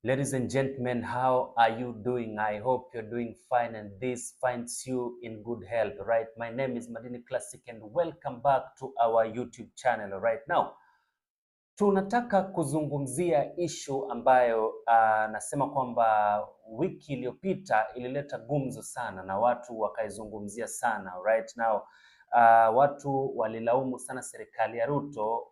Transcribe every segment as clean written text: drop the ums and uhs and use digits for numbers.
Ladies and gentlemen, how are you doing? I hope you're doing fine and this finds you in good health, right? My name is Madini Classic and welcome back to our YouTube channel. Right now, tunataka kuzungumzia issue ambayo nasema kwamba wiki iliyopita ilileta gumzo sana na watu wakaizungumzia sana. Right now, watu walilaumu sana serikali ya Ruto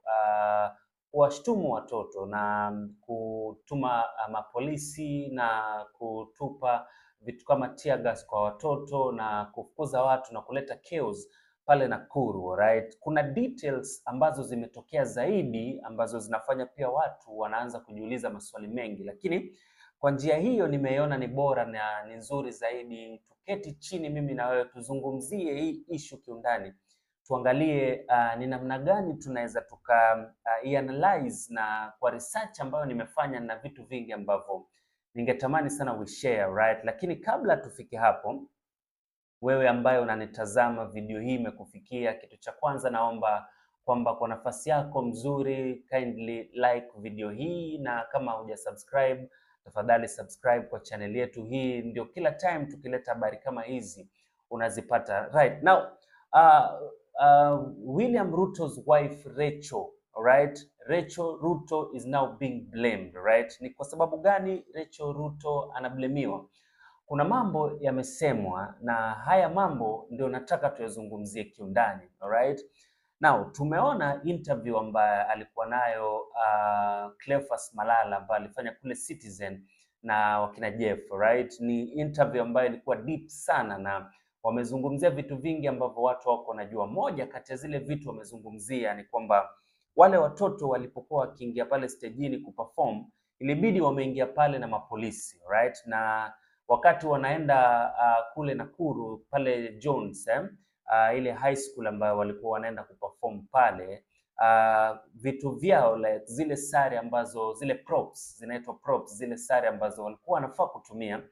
kuwashtumu watoto na kutuma mapolisi na kutupa vitu kama tear gas kwa watoto na kufukuza watu na kuleta chaos pale Nakuru, right? Kuna details ambazo zimetokea zaidi ambazo zinafanya pia watu wanaanza kujiuliza maswali mengi, lakini kwa njia hiyo nimeiona ni bora na ni nzuri zaidi tuketi chini mimi na wewe tuzungumzie hii issue kiundani, tuangalie ni namna gani tunaweza analyze na kwa research ambayo nimefanya na vitu vingi ambavyo ningetamani sana we share, right? Lakini kabla tufike hapo, wewe ambaye unanitazama video hii imekufikia, kitu cha kwanza naomba kwamba kwa nafasi yako mzuri kindly like video hii, na kama hujasubscribe tafadhali subscribe kwa channel yetu hii, ndio kila time tukileta habari kama hizi unazipata. Right now, William Ruto's wife Rachael, right? Rachael Ruto is now being blamed, right? Ni kwa sababu gani Rachael Ruto anablemiwa? Kuna mambo yamesemwa na haya mambo ndio nataka tuyazungumzie kiundani, alright? Now, tumeona interview ambayo alikuwa nayo Cleophas Malala ambaye alifanya kule Citizen na wakina Jeff, right? Ni interview ambayo ilikuwa deep sana na wamezungumzia vitu vingi ambavyo watu wako wanajua. Moja kati ya zile vitu wamezungumzia ni kwamba wale watoto walipokuwa wakiingia pale stejini kuperform, ilibidi wameingia pale na mapolisi, right? Na wakati wanaenda kule Nakuru pale Jones, ile high school ambayo walikuwa wanaenda kuperform pale, vitu vyao like zile sare ambazo zile props zinaitwa props, zile sare ambazo walikuwa wanafaa kutumia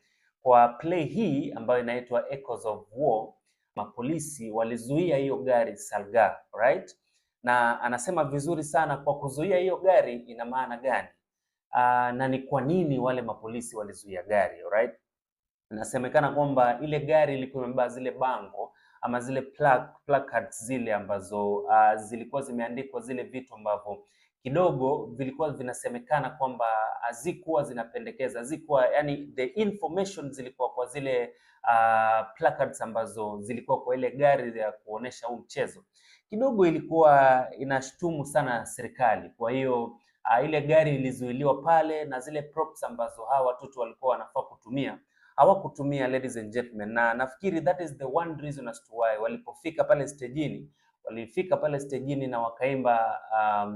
kwa play hii ambayo inaitwa Echoes of War, mapolisi walizuia hiyo gari Salga, right? Na anasema vizuri sana kwa kuzuia hiyo gari ina maana gani? Na ni kwa nini wale mapolisi walizuia gari, right? Inasemekana kwamba ile gari ilikuwa imebeba zile bango ama zile placards zile ambazo zilikuwa zimeandikwa zile vitu ambavyo kidogo vilikuwa vinasemekana kwamba hazikuwa zinapendekeza, hazikuwa, yani the information zilikuwa kwa zile placards ambazo zilikuwa kwa ile gari ya kuonesha huu mchezo, kidogo ilikuwa inashtumu sana serikali. Kwa hiyo ile gari ilizuiliwa pale na zile props ambazo hawa watoto walikuwa wanafaa kutumia hawakutumia, ladies and gentlemen, na nafikiri that is the one reason as to why walipofika pale stejini, walifika pale stejini na wakaimba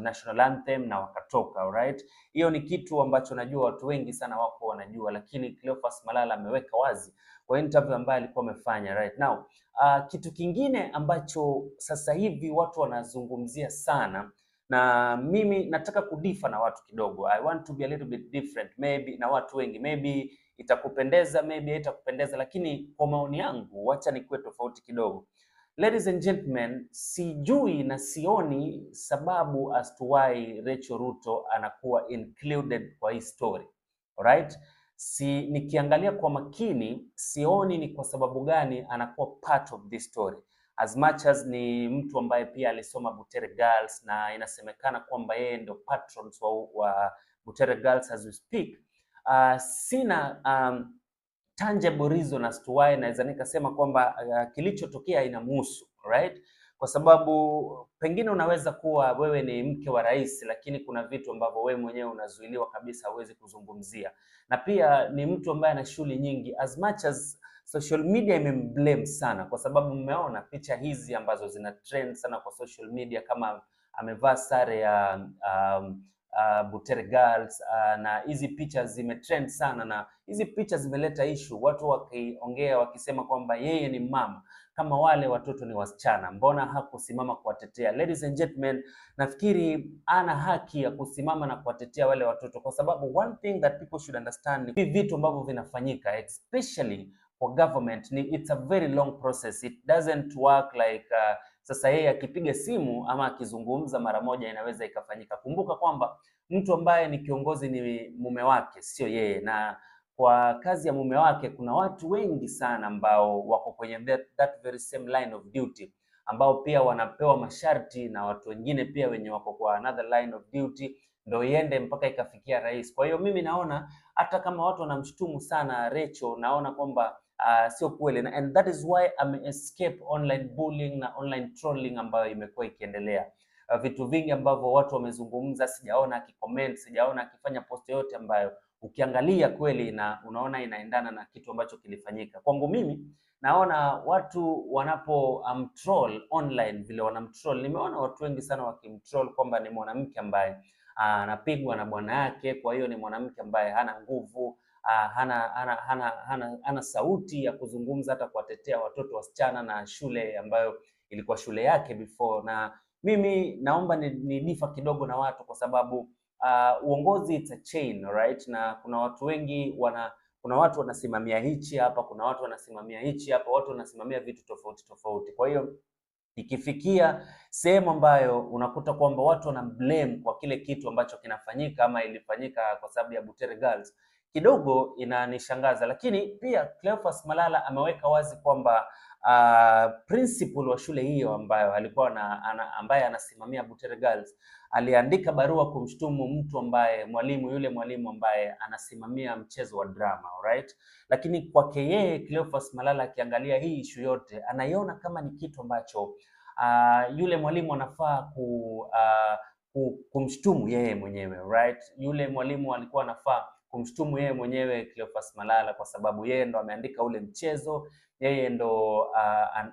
national anthem na wakatoka, alright? Hiyo ni kitu ambacho najua watu wengi sana wako wanajua, lakini Cleophas Malala ameweka wazi kwa interview ambayo alikuwa amefanya right now. Kitu kingine ambacho sasa hivi watu wanazungumzia sana, na mimi nataka kudifa na watu kidogo, I want to be a little bit different maybe na watu wengi, maybe itakupendeza, maybe haitakupendeza, lakini kwa maoni yangu wacha nikuwe tofauti kidogo. Ladies and gentlemen, sijui na sioni sababu as to why Rachael Ruto anakuwa included kwa hii story. Alright? Nikiangalia kwa makini sioni ni kwa sababu gani anakuwa part of this story. As much as ni mtu ambaye pia alisoma Butere Girls na inasemekana kwamba yeye ndio patrons wa Butere Girls as we speak. Sina tangible reason as to why naweza nikasema kwamba kilichotokea inamhusu, right? Kwa sababu pengine unaweza kuwa wewe ni mke wa rais, lakini kuna vitu ambavyo wewe mwenyewe unazuiliwa kabisa huwezi kuzungumzia, na pia ni mtu ambaye ana shughuli nyingi. As much as social media imemblame sana, kwa sababu mmeona picha hizi ambazo zina trend sana kwa social media, kama amevaa sare ya Butere Girls, na hizi picha zimetrend sana, na hizi picha zimeleta issue, watu wakiongea wakisema kwamba yeye ni mama, kama wale watoto ni wasichana, mbona hakusimama kuwatetea? Ladies and gentlemen, nafikiri ana haki ya kusimama na kuwatetea wale watoto, kwa sababu one thing that people should understand ni vitu ambavyo vinafanyika especially for government, it's a very long process, it doesn't work like sasa yeye akipiga simu ama akizungumza mara moja inaweza ikafanyika. Kumbuka kwamba mtu ambaye ni kiongozi ni mume wake, sio yeye. Na kwa kazi ya mume wake kuna watu wengi sana ambao wako kwenye that very same line of duty, ambao pia wanapewa masharti na watu wengine pia wenye wako kwa another line of duty, ndio iende mpaka ikafikia rais. Kwa hiyo mimi naona hata kama watu wanamshtumu sana Rachael, naona kwamba sio kweli, and that is why escape online bullying na online trolling ambayo imekuwa ikiendelea. Vitu vingi ambavyo watu wamezungumza, sijaona akicomment, sijaona akifanya post yote ambayo ukiangalia kweli na unaona inaendana na kitu ambacho kilifanyika. Kwangu mimi naona watu wanapo troll online vile wanamtroll, nimeona watu wengi sana wakimtroll kwamba ni mwanamke ambaye anapigwa na bwana yake, kwa hiyo ni mwanamke ambaye hana nguvu, hana sauti ya kuzungumza hata kuwatetea watoto wasichana na shule ambayo ilikuwa shule yake before. Na mimi naomba ni differ kidogo na watu, kwa sababu uongozi it's a chain, right? Na kuna watu wengi kuna watu wanasimamia hichi hapa, kuna watu wanasimamia hichi hapa, watu wanasimamia vitu tofauti tofauti. Kwa hiyo ikifikia sehemu ambayo unakuta kwamba watu wana blame kwa kile kitu ambacho kinafanyika ama ilifanyika kwa sababu ya Butere Girls, kidogo inanishangaza. Lakini pia Cleophas Malala ameweka wazi kwamba principal wa shule hiyo ambayo alikuwa ambaye anasimamia Butere Girls aliandika barua kumshtumu mtu ambaye yule mwalimu ambaye anasimamia mchezo wa drama, alright? Lakini kwake yeye Cleophas Malala akiangalia hii issue yote anaiona kama ni kitu ambacho yule mwalimu anafaa kumshtumu yeye mwenyewe, right? Yule mwalimu alikuwa anafaa kumshtumu yeye mwenyewe Cleophas Malala, kwa sababu yeye ndo ameandika ule mchezo, yeye ndo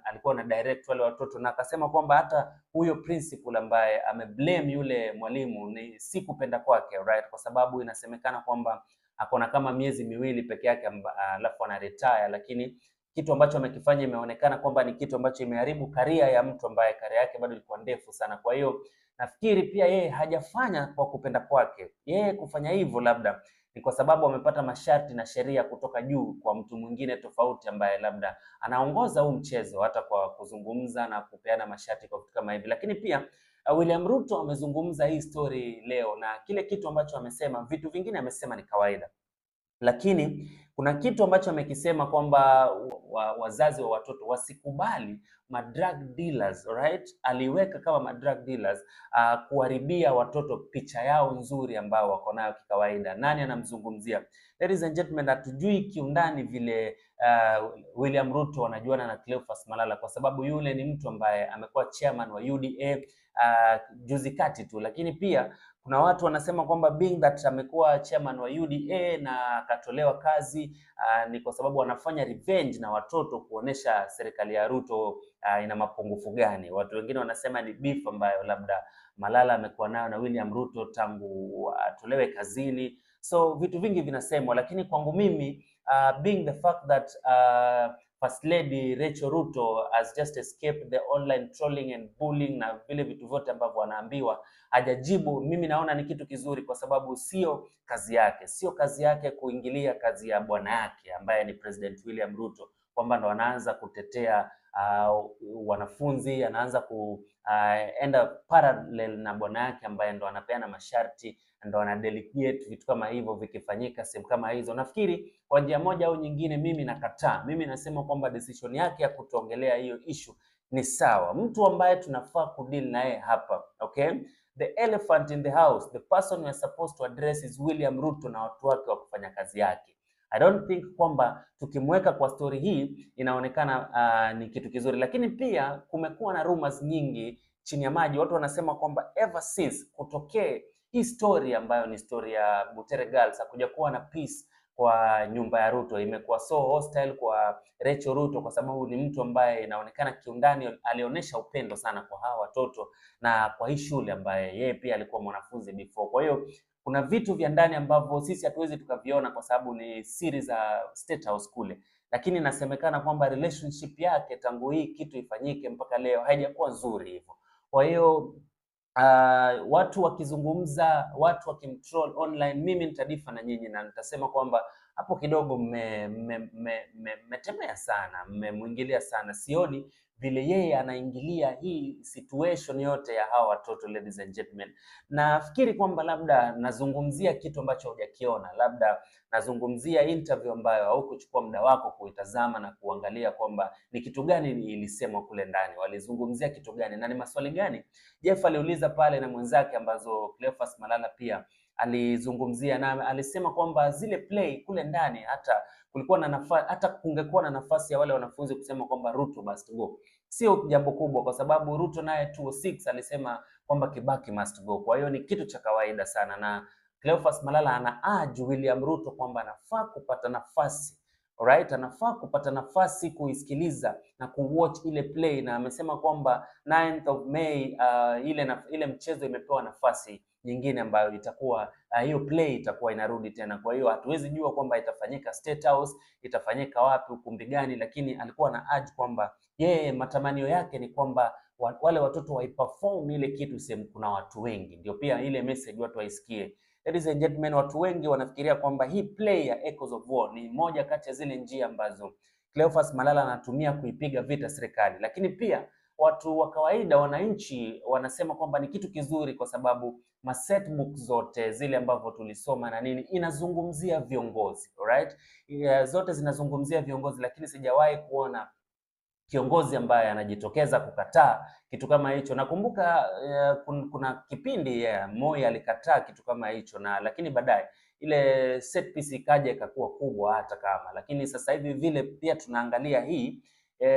alikuwa na direct wale watoto, na akasema kwamba hata huyo principal ambaye ameblame yule mwalimu ni si kupenda kwake, right? Kwa sababu inasemekana kwamba akona kama miezi miwili peke yake alafu ana retire, lakini kitu ambacho amekifanya imeonekana kwamba ni kitu ambacho imeharibu career ya mtu ambaye career yake bado ilikuwa ndefu sana. Kwa hiyo nafikiri pia yeye hajafanya kwa kupenda kwake. Yeye kufanya hivyo labda ni kwa sababu amepata masharti na sheria kutoka juu kwa mtu mwingine tofauti ambaye labda anaongoza huu mchezo, hata kwa kuzungumza na kupeana masharti kwa vitu kama hivi. Lakini pia William Ruto amezungumza hii story leo, na kile kitu ambacho amesema, vitu vingine amesema ni kawaida, lakini kuna kitu ambacho amekisema kwamba wazazi wa watoto wasikubali drug dealers, right? Aliweka kama drug dealers kuharibia watoto picha yao nzuri ambao wako nayo kikawaida. Nani anamzungumzia? Ladies and gentlemen, hatujui kiundani vile William Ruto wanajuana na Cleophas Malala, kwa sababu yule ni mtu ambaye amekuwa chairman wa UDA juzi kati tu, lakini pia kuna watu wanasema kwamba being that amekuwa chairman wa UDA na akatolewa kazi ni kwa sababu anafanya revenge na watoto, kuonesha serikali ya Ruto ina mapungufu gani. Watu wengine wanasema ni beef ambayo labda Malala amekuwa nayo na William Ruto tangu atolewe kazini. So vitu vingi vinasemwa, lakini kwangu mimi being the fact that First Lady Rachael Ruto has just escaped the online trolling and bullying na vile vitu vyote ambavyo anaambiwa hajajibu, mimi naona ni kitu kizuri, kwa sababu sio kazi yake kuingilia kazi ya bwana yake ambaye ni President William Ruto, kwamba ndo anaanza kutetea wanafunzi, anaanza kuenda parallel na bwana yake ambaye ndo anapeana masharti, ndo ana delegate vitu kama hivyo vikifanyika sehemu kama hizo. Nafikiri kwa njia moja au nyingine mimi nakataa. Mimi nasema kwamba decision yake ya kutongelea hiyo issue ni sawa. Mtu ambaye tunafaa kudeal naye hapa, okay? The elephant in the house, the person we are supposed to address is William Ruto na watu wake wa kufanya kazi yake. I don't think kwamba tukimweka kwa story hii inaonekana ni kitu kizuri, lakini pia kumekuwa na rumors nyingi chini ya maji. Watu wanasema kwamba ever since kutokee hii story ambayo ni story ya Butere Girls, hakuja kuwa na peace kwa nyumba ya Ruto. Imekuwa so hostile kwa Rachael Ruto, kwa sababu ni mtu ambaye inaonekana kiundani alionyesha upendo sana kwa hawa watoto na kwa hii shule ambaye yeye pia alikuwa mwanafunzi before. Kwa hiyo kuna vitu vya ndani ambavyo sisi hatuwezi tukaviona kwa sababu ni siri za State House kule, lakini inasemekana kwamba relationship yake tangu hii kitu ifanyike mpaka leo haijakuwa nzuri hivyo. Kwa hiyo watu wakizungumza, watu wakimtroll online, mimi nitadifa na nyinyi na nitasema kwamba hapo kidogo mmetemea sana, mmemwingilia sana. Sioni vile yeye anaingilia hii situation yote ya hawa watoto, ladies and gentlemen. Nafikiri kwamba labda nazungumzia kitu ambacho hujakiona, labda nazungumzia interview ambayo haukuchukua muda wako kuitazama na kuangalia kwamba ni kitu gani ilisemwa kule ndani, walizungumzia kitu gani na ni maswali gani Jeff aliuliza pale na mwenzake, ambazo Cleophas Malala pia alizungumzia, na alisema kwamba zile play kule ndani hata kulikuwa na nafasi, hata kungekuwa na nafasi ya wale wanafunzi kusema kwamba Ruto must go, sio jambo kubwa, kwa sababu Ruto naye 2006 alisema kwamba Kibaki must go. Kwa hiyo ni kitu cha kawaida sana, na Cleophas Malala ana urge William Ruto kwamba anafaa kupata nafasi, alright, anafaa kupata nafasi kuisikiliza na kuwatch ile play, na amesema kwamba 9th of May ile mchezo imepewa nafasi nyingine ambayo itakuwa hiyo play itakuwa inarudi tena. Kwa hiyo hatuwezi jua kwamba itafanyika State House, itafanyika wapi, ukumbi gani, lakini alikuwa na urge kwamba yeye matamanio yake ni kwamba wale watoto waiperform ile kitu sehemu kuna watu wengi, ndio pia ile message watu waisikie. Ladies and gentlemen, watu wengi wanafikiria kwamba hii play ya Echoes of War ni moja kati ya zile njia ambazo Cleophas Malala anatumia kuipiga vita serikali, lakini pia watu wa kawaida, wananchi, wanasema kwamba ni kitu kizuri kwa sababu setbook zote zile ambavyo tulisoma na nini inazungumzia viongozi, alright, zote zinazungumzia viongozi, lakini sijawahi kuona kiongozi ambaye anajitokeza kukataa kitu kama hicho. Nakumbuka kuna kipindi Moi alikataa kitu kama hicho, na lakini baadaye ile set piece ikaja ikakuwa kubwa hata kama, lakini sasa hivi vile pia tunaangalia hii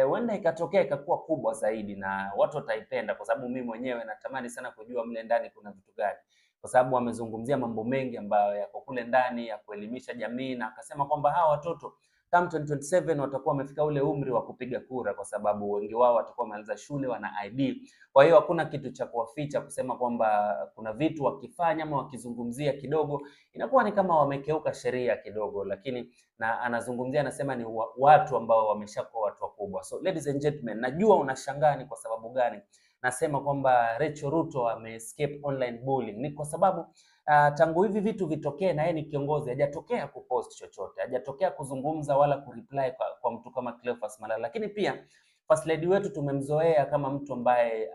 huenda ikatokea ikakuwa kubwa zaidi na watu wataipenda, kwa sababu mimi mwenyewe natamani sana kujua mle ndani kuna vitu gani, kwa sababu wamezungumzia mambo mengi ambayo yako kule ndani ya kuelimisha jamii, na akasema kwamba hawa watoto kama 2027 watakuwa wamefika ule umri wa kupiga kura, kwa sababu wengi wao watakuwa wamaliza shule, wana ID. Kwa hiyo hakuna kitu cha kuwaficha kusema kwamba kuna vitu wakifanya ama wakizungumzia kidogo inakuwa ni kama wamekeuka sheria kidogo, lakini na anazungumzia, anasema ni watu ambao wameshakuwa watu wakubwa. So ladies and gentlemen, najua unashangaa ni kwa sababu gani nasema kwamba Rachael Ruto escape online bullying. Ni kwa sababu tangu hivi vitu vitokee na yeye ni kiongozi, hajatokea kupost chochote, hajatokea kuzungumza wala kureply kwa mtu kama Cleophas Malala. Lakini pia first lady wetu tumemzoea kama mtu ambaye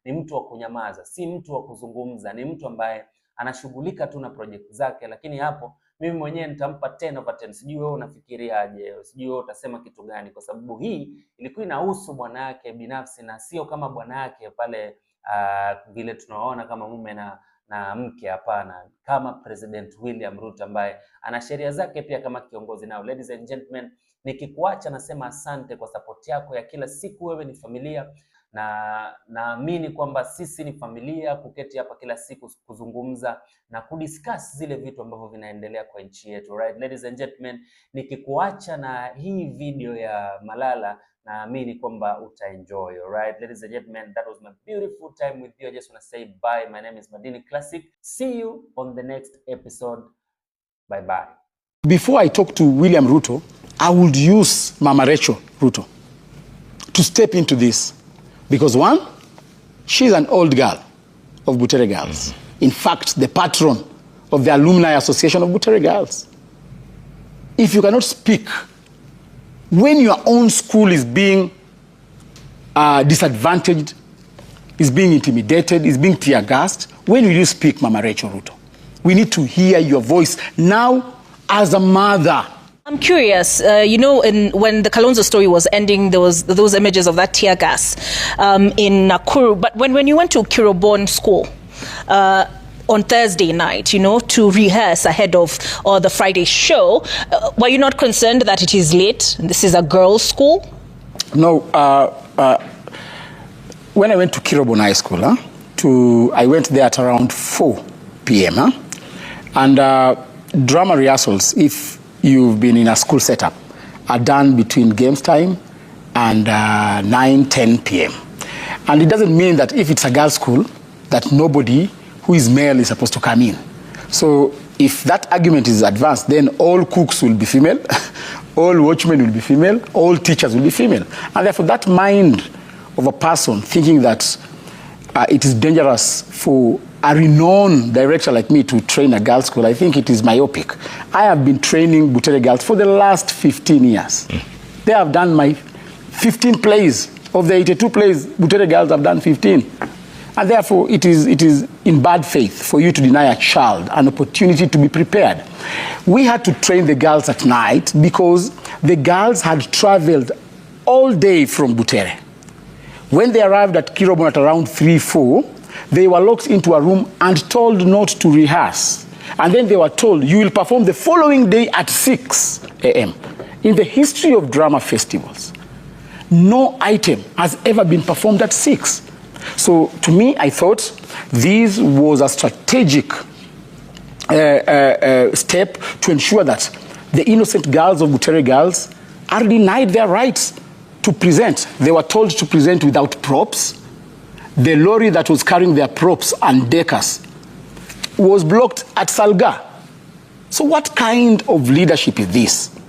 ni mtu wa kunyamaza, si mtu wa kuzungumza, ni mtu ambaye anashughulika tu na project zake. Lakini hapo mimi mwenyewe nitampa 10 over 10. Sijui wewe unafikiriaje? Sijui wewe utasema kitu gani, kwa sababu hii ilikuwa inahusu bwana yake binafsi na sio kama bwana yake pale vile tunaona kama mume na mke. Hapana, kama President William Ruto ambaye ana sheria zake pia kama kiongozi. Nao ladies and gentlemen, nikikuacha nasema asante kwa support yako ya kila siku. Wewe ni familia, na naamini kwamba sisi ni familia, kuketi hapa kila siku kuzungumza na kudiscuss zile vitu ambavyo vinaendelea kwa nchi yetu. Right, ladies and gentlemen, nikikuacha na hii video ya Malala, naamini kwamba utaenjoy. Alright, ladies and gentlemen, that was my beautiful time with you. I just want to say bye. My name is Madini Classic. See you on the next episode. Bye bye. Before I talk to William Ruto, I would use Mama Rachael Ruto to step into this. Because one, she's an old girl of Butere Girls. In fact, the patron of the Alumni Association of Butere Girls. If you cannot speak when your own school is being disadvantaged, is being intimidated, is being tear-gassed, when will you speak, Mama Rachael Ruto? We need to hear your voice now as a mother. I'm curious, when the Kalonzo story was ending, there was those images of that tear gas in Nakuru. But when you went to Kirobon School on Thursday night, to rehearse ahead of the Friday show, were you not concerned that it is late? This is a girls' school? No. When I went to Kirobon High School, I went there at around 4 p.m. And drama rehearsals, if you've been in a school setup, are done between games time and 9-10 p.m. And it doesn't mean that if it's a girls' school, that nobody who is male is supposed to come in. So if that argument is advanced, then all cooks will be female, all watchmen will be female, all teachers will be female. And therefore that mind of a person thinking that it is dangerous for a renowned director like me to train a girls' school, I think it is myopic. I have been training Butere girls for the last 15 years. They have done my 15 plays Of the 82 plays, Butere girls have done 15. And therefore, it is in bad faith for you to deny a child an opportunity to be prepared. We had to train the girls at night because the girls had traveled all day from Butere. When they arrived at Kirobon at around 3-4, they were locked into a room and told not to rehearse. And then they were told, you will perform the following day at 6 a.m. In the history of drama festivals, no item has ever been performed at 6. So to me, I thought this was a strategic step to ensure that the innocent girls of Butere girls are denied their rights to present. They were told to present without props. The lorry that was carrying their props and decors was blocked at Salga. So what kind of leadership is this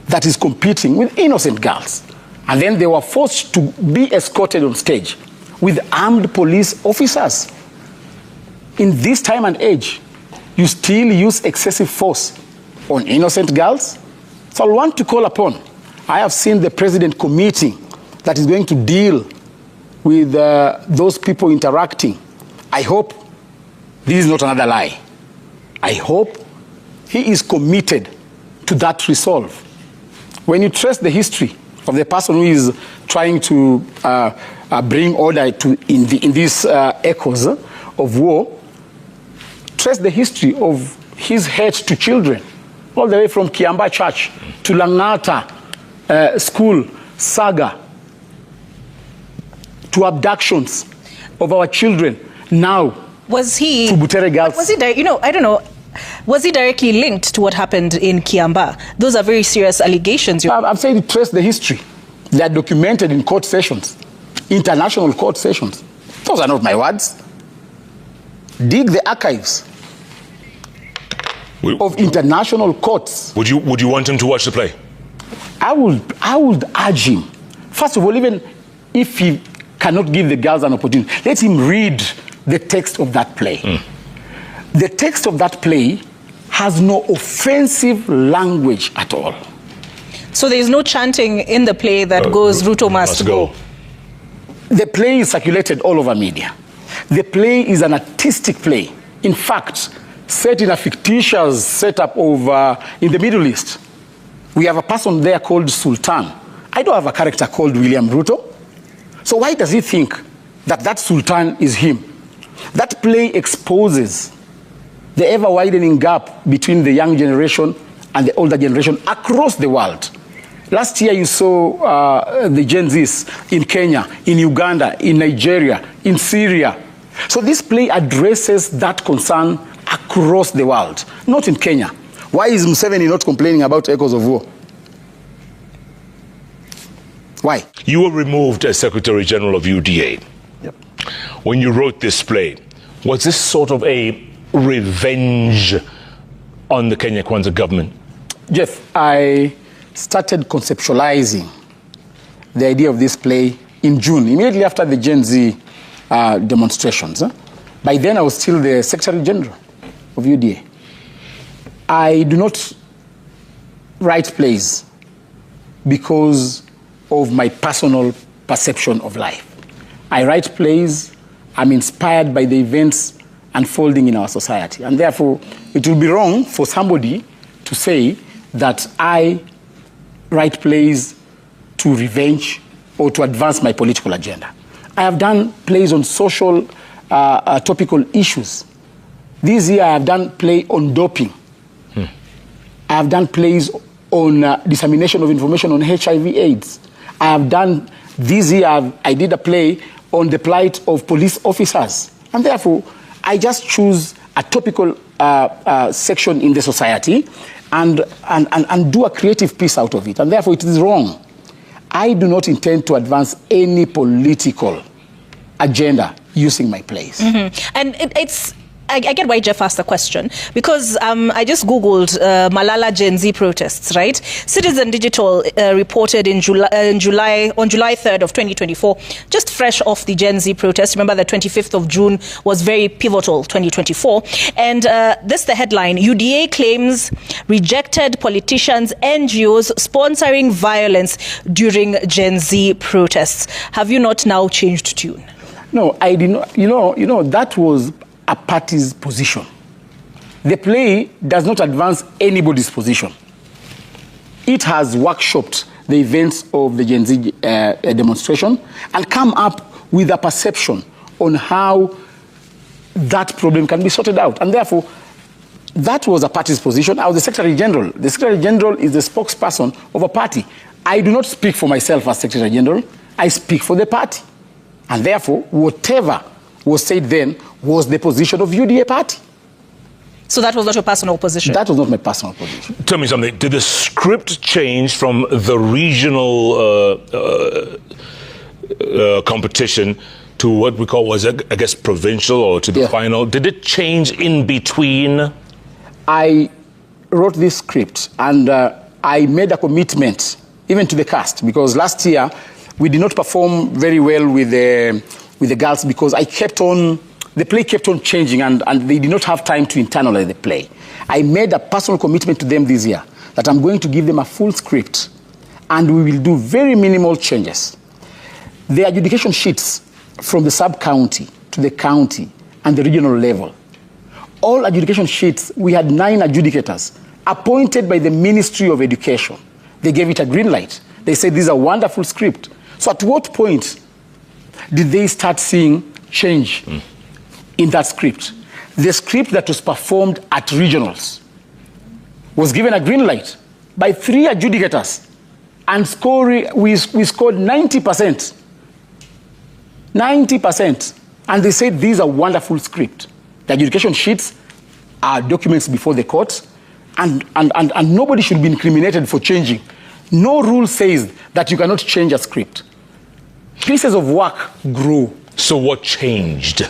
that is competing with innocent girls? And then they were forced to be escorted on stage with armed police officers. In this time and age, you still use excessive force on innocent girls? So I want to call upon, I have seen the president committee that is going to deal with those people interacting. I hope this is not another lie. I hope he is committed to that resolve. When you trace the history of the person who is trying to bring order in these echoes of war, trace the history of his hate to children, all the way from Kiamba Church to Langata School saga, to abductions of our children, now was he to Butere girls. Was he, I don't know, was he directly linked to what happened in Kiamba? Those are very serious allegations. I'm saying trace the history. They are documented in court sessions, international court sessions. Those are not my words. Dig the archives of international courts. Would you want him to watch the play? I would urge him. First of all, even if he cannot give the girls an opportunity, let him read the text of that play. The text of that play has no offensive language at all. So there is no chanting in the play that goes, Ruto must go. The play is circulated all over media. The play is an artistic play. In fact, set in a fictitious setup of in the Middle East. We have a person there called Sultan. I don't have a character called William Ruto. So why does he think that that Sultan is him? That play exposes the ever-widening gap between the young generation and the older generation across the world. Last year you saw the Gen Zs in Kenya, in Uganda, in Nigeria, in Syria. So this play addresses that concern across the world, not in Kenya. Why is Museveni not complaining about echoes of war? Why? You were removed as Secretary General of UDA. Yep. When you wrote this play, was this sort of a revenge on the Kenya Kwanza government? Jeff, I started conceptualizing the idea of this play in June, immediately after the Gen Z demonstrations. By then, I was still the Secretary General of UDA. I do not write plays because of my personal perception of life. I write plays, I'm inspired by the events unfolding in our society. And therefore, it will be wrong for somebody to say that I write plays to revenge or to advance my political agenda. I have done plays on social, topical issues. This year, I have done play on doping. I have done plays on dissemination of information on HIV/AIDS. I have done, this year, I did a play on the plight of police officers. And therefore, I just choose a topical section in the society and do a creative piece out of it. And therefore, it is wrong. I do not intend to advance any political agenda using my plays. And I get why Jeff asked the question, because I just Googled Malala Gen Z protests, right? Citizen Digital reported on July 3rd of 2024, just fresh off the Gen Z protests. Remember, the 25th of June was very pivotal, 2024. And this the headline: UDA claims rejected politicians, NGOs sponsoring violence during Gen Z protests. Have you not now changed tune? No, I did not. You know, that was a party's position. The play does not advance anybody's position. It has workshopped the events of the Gen Z demonstration and come up with a perception on how that problem can be sorted out. And therefore, that was a party's position. I was the Secretary General. The Secretary General is the spokesperson of a party. I do not speak for myself as Secretary General. I speak for the party. And therefore, whatever was said then was the position of UDA party. So that was not your personal position? That was not my personal position. Tell me something. Did the script change from the regional competition to what we call, was it, I guess, provincial, or to the final? Did it change in between? I wrote this script and I made a commitment even to the cast, because last year we did not perform very well with the girls, because the play kept on changing and they did not have time to internalize the play. I made a personal commitment to them this year that I'm going to give them a full script and we will do very minimal changes. The adjudication sheets from the sub-county to the county and the regional level, all adjudication sheets, we had 9 adjudicators appointed by the Ministry of Education. They gave it a green light. They said, this is a wonderful script. So at what point did they start seeing change in that script? The script that was performed at regionals was given a green light by 3 adjudicators, and we scored 90%. 90%. And they said, these are wonderful script. The adjudication sheets are documents before the court, and nobody should be incriminated for changing. No rule says that you cannot change a script. Pieces of work grow. So what changed?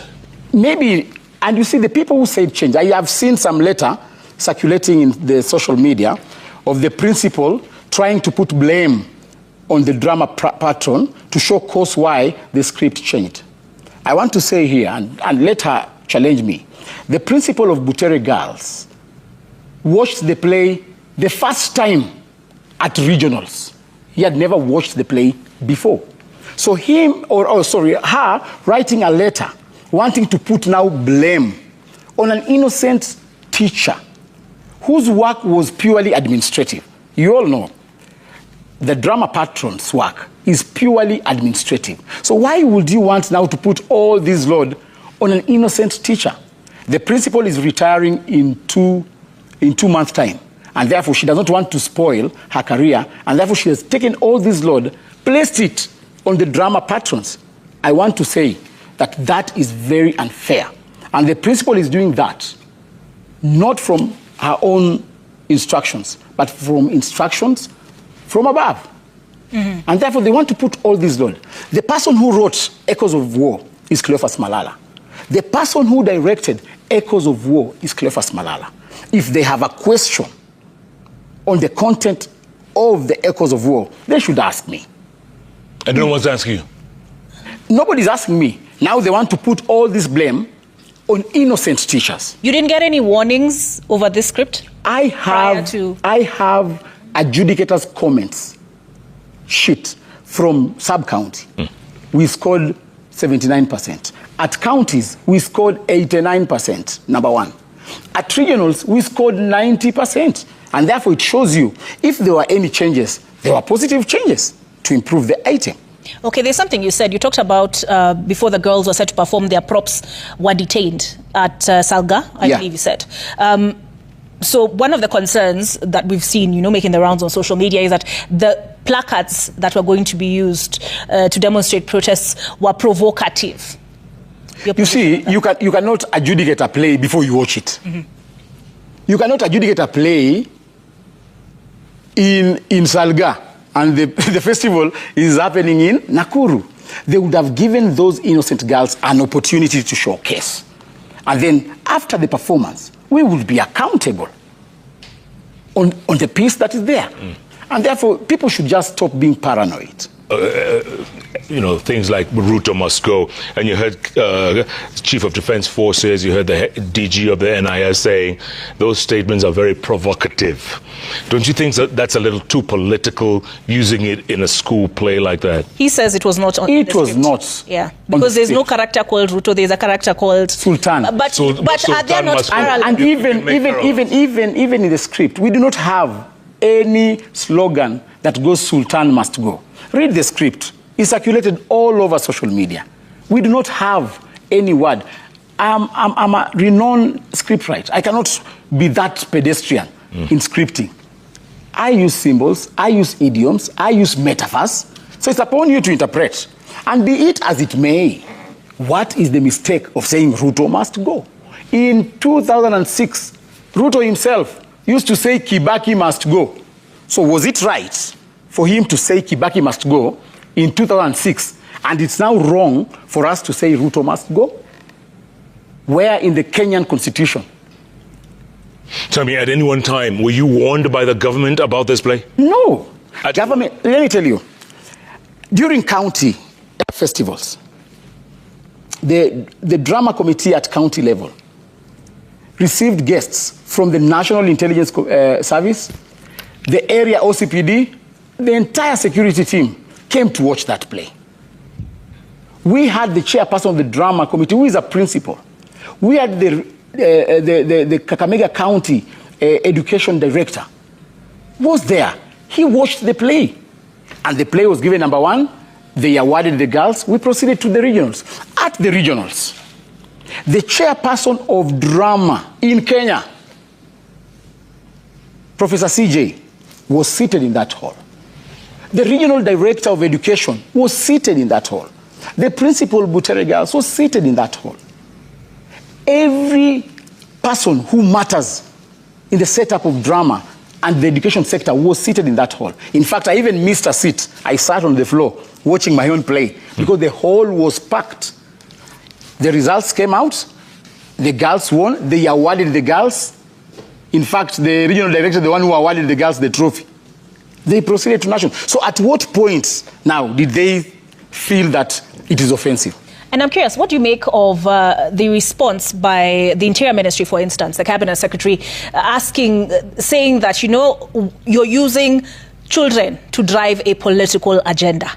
Maybe, and you see, the people who said change, I have seen some letter circulating in the social media of the principal trying to put blame on the drama patron to show cause why the script changed. I want to say here, and let her challenge me, the principal of Butere Girls watched the play the first time at regionals. He had never watched the play before. So her writing a letter wanting to put now blame on an innocent teacher whose work was purely administrative. You all know the drama patron's work is purely administrative. So why would you want now to put all this load on an innocent teacher? The principal is retiring in two months' time, and therefore she does not want to spoil her career, and therefore she has taken all this load, placed it on the drama patrons. I want to say that that is very unfair. And the principal is doing that not from her own instructions, but from instructions from above. Mm-hmm. And therefore they want to put all this load. The person who wrote Echoes of War is Cleophas Malala. The person who directed Echoes of War is Cleophas Malala. If they have a question on the content of the Echoes of War, they should ask me. And no one's asking you? Nobody's asking me. Now they want to put all this blame on innocent teachers. You didn't get any warnings over this script? I have adjudicators' comments sheet from sub-county. We scored 79%. At counties, we scored 89%, number one. At regionals, we scored 90%. And therefore, it shows you, if there were any changes, there were positive changes to improve the item. Okay, there's something you said. You talked about before the girls were set to perform, their props were detained at Salga, I believe you said. So one of the concerns that we've seen, making the rounds on social media is that the placards that were going to be used to demonstrate protests were provocative. You see, you cannot adjudicate a play before you watch it. Mm-hmm. You cannot adjudicate a play in Salga, and the festival is happening in Nakuru. They would have given those innocent girls an opportunity to showcase. And then after the performance, we will be accountable on the piece that is there. And therefore, people should just stop being paranoid. You know, things like Ruto must go. And you heard Chief of Defense Forces, you heard the DG of the NIS saying those statements are very provocative. Don't you think that that's a little too political, using it in a school play like that? He says it was not on It the was script. not. Yeah, because there's no character called Ruto, there's a character called Sultan. But Sultan are they not must go. parallel? And even in the script, we do not have any slogan that goes Sultan must go. Read the script. It's circulated all over social media. We do not have any word. I'm a renowned scriptwriter. I cannot be that pedestrian in scripting. I use symbols, I use idioms, I use metaphors. So it's upon you to interpret. And be it as it may, what is the mistake of saying Ruto must go? In 2006, Ruto himself used to say Kibaki must go. So was it right for him to say Kibaki must go in 2006, and it's now wrong for us to say Ruto must go? Where in the Kenyan constitution? Tell me, at any one time, were you warned by the government about this play? No. Government, let me tell you, during county festivals, the drama committee at county level received guests from the National Intelligence Service, the area OCPD, the entire security team came to watch that play. We had the chairperson of the drama committee, who is a principal. We had the Kakamega County education director was there. He watched the play. And the play was given number 1. They awarded the girls. We proceeded to the regionals. At the regionals, the chairperson of drama in Kenya, Professor CJ, was seated in that hall. The regional director of education was seated in that hall. The principal Butere girls was seated in that hall. Every person who matters in the setup of drama and the education sector was seated in that hall. In fact, I even missed a seat. I sat on the floor watching my own play because the hall was packed. The results came out. The girls won. They awarded the girls. In fact, the regional director, the one who awarded the girls the trophy, they proceeded to national. So at what point now did they feel that it is offensive? And I'm curious, what do you make of the response by the Interior Ministry, for instance, the Cabinet Secretary, saying that, you know, you're using children to drive a political agenda?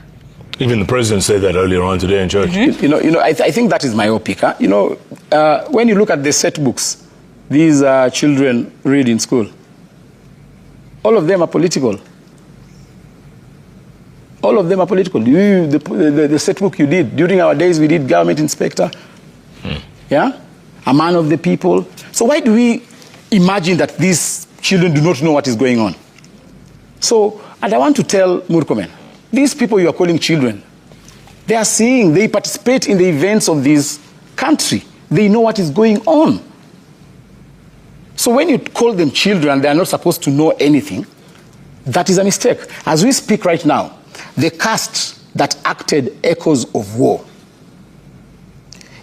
Even the president said that earlier on today in church. I think that is myopic. Huh? When you look at the set books these children read in school, all of them are political. All of them are political. The set book you did, during our days we did government inspector, yeah, a man of the people. So why do we imagine that these children do not know what is going on? So, and I want to tell Murkomen, these people you are calling children, they participate in the events of this country. They know what is going on. So when you call them children, they are not supposed to know anything. That is a mistake. As we speak right now, the caste that acted echoes of war.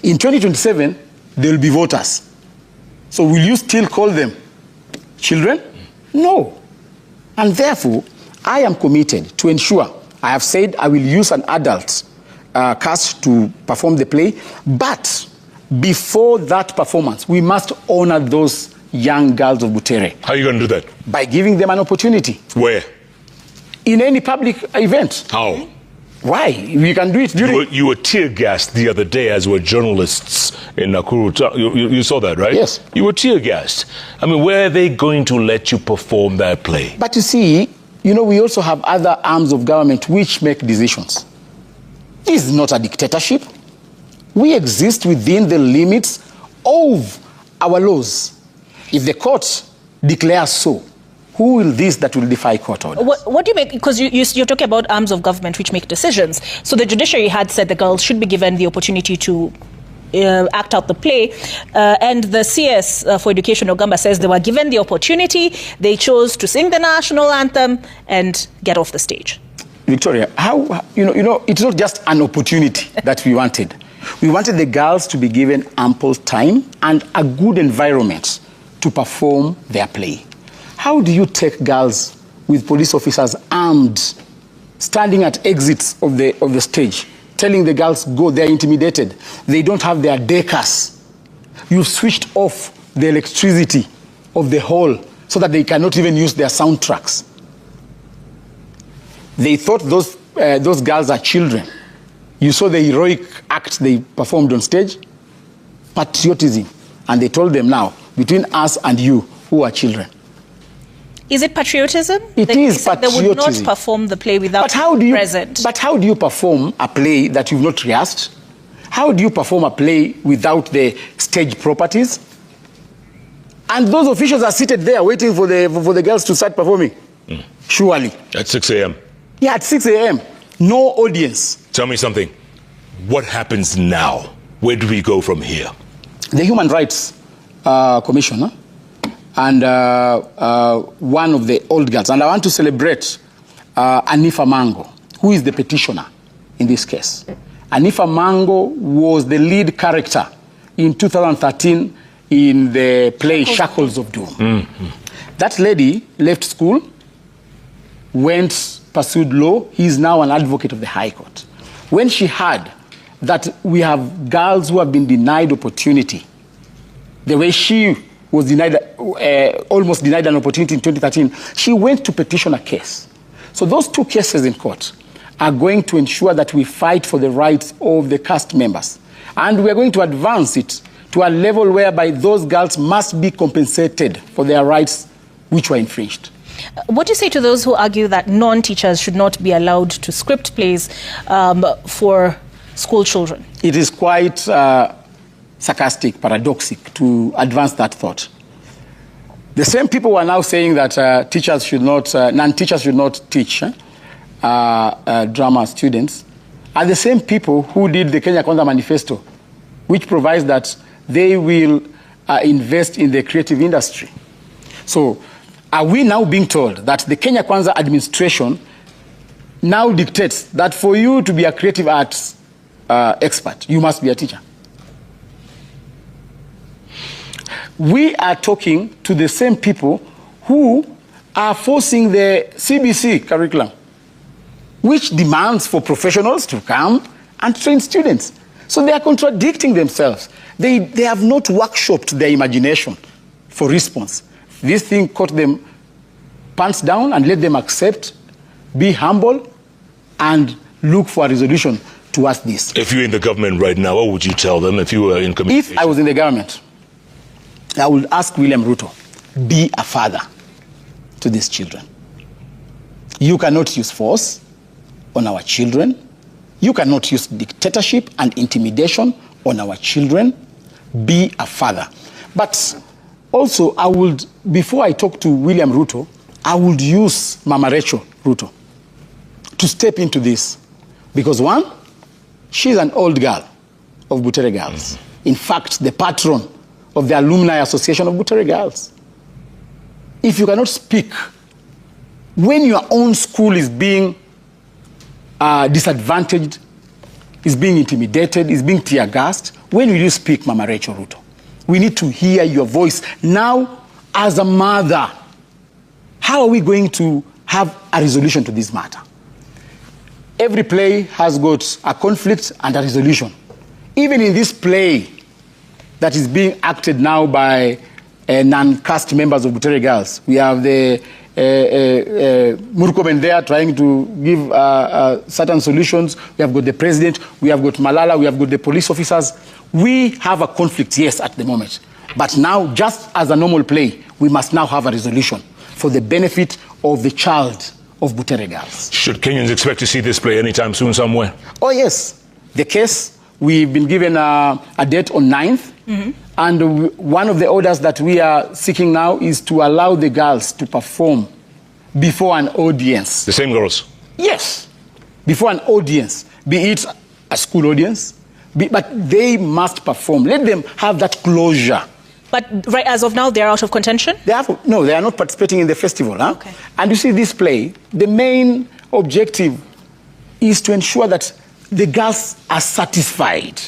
In 2027, there will be voters. So will you still call them children? No. And therefore, I am committed to ensure, I have said I will use an adult cast to perform the play, but before that performance, we must honor those young girls of Butere. How are you going to do that? By giving them an opportunity. Where? In any public event. How? Why? We can do it during... You were tear-gassed the other day as were journalists in Nakuru. You saw that, right? Yes. You were tear-gassed. I mean, where are they going to let you perform that play? But you see, we also have other arms of government which make decisions. This is not a dictatorship. We exist within the limits of our laws. If the court declares so, who will this that will defy court orders? What do you make, because you're talking about arms of government which make decisions. So the judiciary had said the girls should be given the opportunity to act out the play. And the CS for Education, Ogamba, says they were given the opportunity, they chose to sing the national anthem and get off the stage. Victoria, how, it's not just an opportunity that we wanted. We wanted the girls to be given ample time and a good environment to perform their play. How do you take girls with police officers armed, standing at exits of the stage, telling the girls, go, they're intimidated. They don't have their decas. You've switched off the electricity of the hall so that they cannot even use their soundtracks. They thought those girls are children. You saw the heroic act they performed on stage, patriotism. And they told them now, between us and you, who are children. Is it patriotism? It is patriotism. They would not perform the play without being present. But how do you perform a play that you've not rehearsed? How do you perform a play without the stage properties? And those officials are seated there waiting for the girls to start performing. Surely. At 6 a.m. Yeah, at 6 a.m. No audience. Tell me something. What happens now? Where do we go from here? The Human Rights Commissioner and one of the old girls, and I want to celebrate Anifa Mango, who is the petitioner in this case. Anifa Mango was the lead character in 2013 in the play Shackles of Doom. Mm-hmm. That lady left school, pursued law. He is now an advocate of the High Court. When she heard that we have girls who have been denied opportunity, the way she was denied, almost denied an opportunity in 2013, she went to petition a case. So those two cases in court are going to ensure that we fight for the rights of the cast members. And we are going to advance it to a level whereby those girls must be compensated for their rights which were infringed. What do you say to those who argue that non-teachers should not be allowed to script plays for school children? It is quite sarcastic, paradoxic to advance that thought. The same people who are now saying that non-teachers should not teach drama students are the same people who did the Kenya Kwanza Manifesto, which provides that they will invest in the creative industry. So are we now being told that the Kenya Kwanza administration now dictates that for you to be a creative arts expert, you must be a teacher? We are talking to the same people who are forcing the CBC curriculum, which demands for professionals to come and train students. So they are contradicting themselves. They have not workshopped their imagination for response. This thing caught them pants down and let them accept, be humble, and look for a resolution towards this. If you're in the government right now, what would you tell them if you were in communication? If I was in the government, I would ask William Ruto, be a father to these children. You cannot use force on our children. You cannot use dictatorship and intimidation on our children. Be a father. But also, before I talk to William Ruto, I would use Mama Rachael Ruto to step into this. Because one, she's an old girl of Butere Girls. Mm-hmm. In fact, the patron of the Alumni Association of Butere Girls. If you cannot speak, when your own school is being disadvantaged, is being intimidated, is being tear-gassed, when will you speak, Mama Rachael Ruto? We need to hear your voice. Now, as a mother, how are we going to have a resolution to this matter? Every play has got a conflict and a resolution. Even in this play that is being acted now by non-cast members of Butere Girls, we have the Murkomen there trying to give certain solutions. We have got the president, we have got Malala, we have got the police officers. We have a conflict, yes, at the moment. But now, just as a normal play, we must now have a resolution for the benefit of the child of Butere Girls. Should Kenyans expect to see this play anytime soon somewhere? Oh, yes. The case, we've been given a date on 9th. Mm-hmm. And one of the orders that we are seeking now is to allow the girls to perform before an audience. The same girls? Yes. Before an audience, be it a school audience, but they must perform. Let them have that closure. But right as of now, they're out of contention? No, they are not participating in the festival. Huh? Okay. And you see, this play, the main objective is to ensure that the girls are satisfied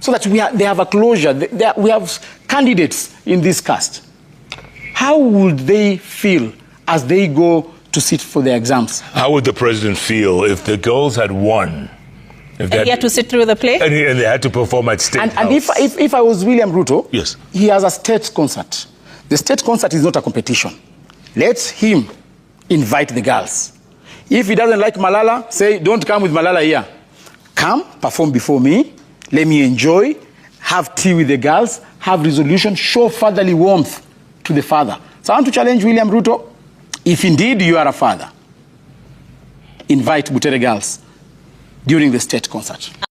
so that they have a closure. We have candidates in this caste. How would they feel as they go to sit for their exams? How would the president feel if the girls had won? If he had to sit through the play? And they had to perform at State House. And if I was William Ruto, yes, he has a state concert. The state concert is not a competition. Let him invite the girls. If he doesn't like Malala, say, don't come with Malala here. Come, perform before me, let me enjoy, have tea with the girls, have resolution, show fatherly warmth to the father. So I want to challenge William Ruto, if indeed you are a father, invite Butere girls during the state concert.